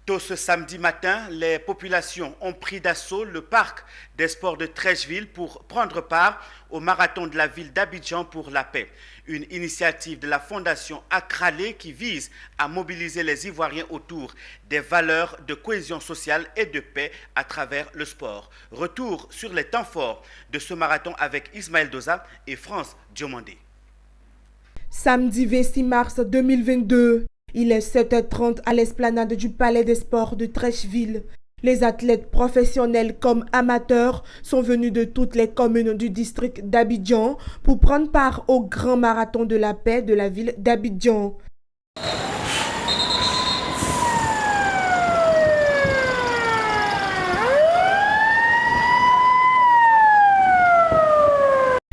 Tôt ce samedi matin, les populations ont pris d'assaut le parc des sports de Treichville pour prendre part au marathon de la ville d'Abidjan pour la paix. Une initiative de la Fondation Akralé qui vise à mobiliser les Ivoiriens autour des valeurs de cohésion sociale et de paix à travers le sport. Retour sur les temps forts de ce marathon avec Ismaël Doza et France Diomandé. Samedi 26 mars 2022. Il est 7h30 à l'esplanade du Palais des Sports de Treichville. Les athlètes professionnels comme amateurs sont venus de toutes les communes du district d'Abidjan pour prendre part au grand marathon de la paix de la ville d'Abidjan.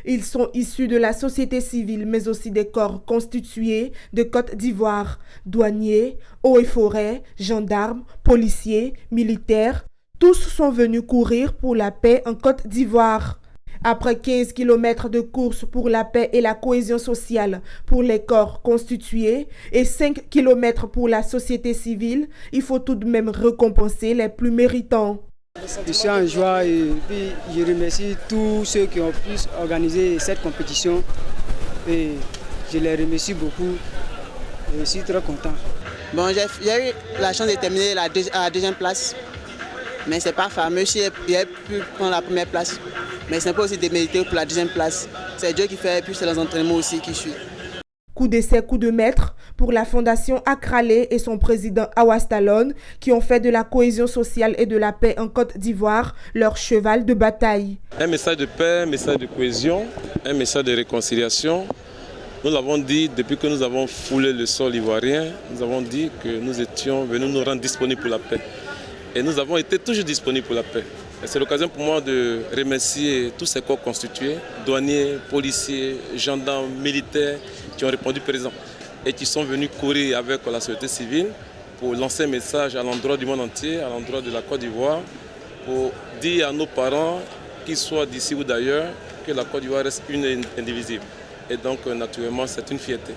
Ils sont issus de la société civile, mais aussi des corps constitués de Côte d'Ivoire, douaniers, eaux et forêts, gendarmes, policiers, militaires. Tous sont venus courir pour la paix en Côte d'Ivoire. Après 15 km de course pour la paix et la cohésion sociale pour les corps constitués et 5 km pour la société civile, il faut tout de même récompenser les plus méritants. Je suis en joie et puis je remercie tous ceux qui ont pu organiser cette compétition et je les remercie beaucoup et je suis très content. Bon, j'ai eu la chance de terminer à la deuxième place, mais ce n'est pas fameux si j'ai pu prendre la première place, mais ce n'est pas aussi démérité pour la deuxième place. C'est Dieu qui fait et puis c'est les entraînements aussi qui suivent. Coup d'essai, coup de maître pour la Fondation Akralé et son président Awastalon qui ont fait de la cohésion sociale et de la paix en Côte d'Ivoire leur cheval de bataille. Un message de paix, un message de cohésion, un message de réconciliation. Nous l'avons dit depuis que nous avons foulé le sol ivoirien, nous avons dit que nous étions venus nous rendre disponibles pour la paix. Et nous avons été toujours disponibles pour la paix. C'est l'occasion pour moi de remercier tous ces corps constitués, douaniers, policiers, gendarmes, militaires, qui ont répondu présent et qui sont venus courir avec la société civile pour lancer un message à l'endroit du monde entier, à l'endroit de la Côte d'Ivoire, pour dire à nos parents, qu'ils soient d'ici ou d'ailleurs, que la Côte d'Ivoire reste une et indivisible. Et donc, naturellement, c'est une fierté.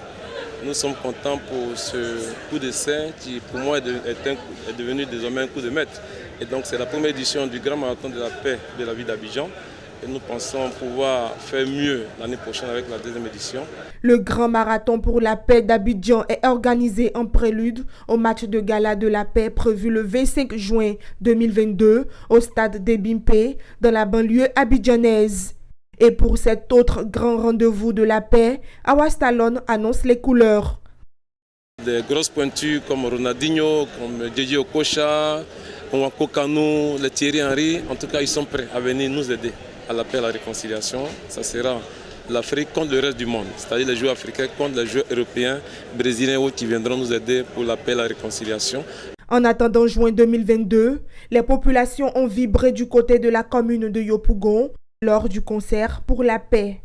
Nous sommes contents pour ce coup d'essai qui, pour moi, est devenu désormais un coup de maître. Et donc, c'est la première édition du Grand Marathon de la paix de la ville d'Abidjan. Et nous pensons pouvoir faire mieux l'année prochaine avec la deuxième édition. Le Grand Marathon pour la paix d'Abidjan est organisé en prélude au match de gala de la paix prévu le 25 juin 2022 au stade d'Ebimpe dans la banlieue abidjanaise. Et pour cet autre grand rendez-vous de la paix, Awastalon annonce les couleurs. Des grosses pointures comme Ronaldinho, comme Didier Okocha, comme Wakokano, les Thierry Henry, en tout cas ils sont prêts à venir nous aider à la paix et à la réconciliation. Ça sera l'Afrique contre le reste du monde, c'est-à-dire les joueurs africains contre les joueurs européens, brésiliens qui viendront nous aider pour la paix et la réconciliation. En attendant juin 2022, les populations ont vibré du côté de la commune de Yopougon lors du concert pour la paix.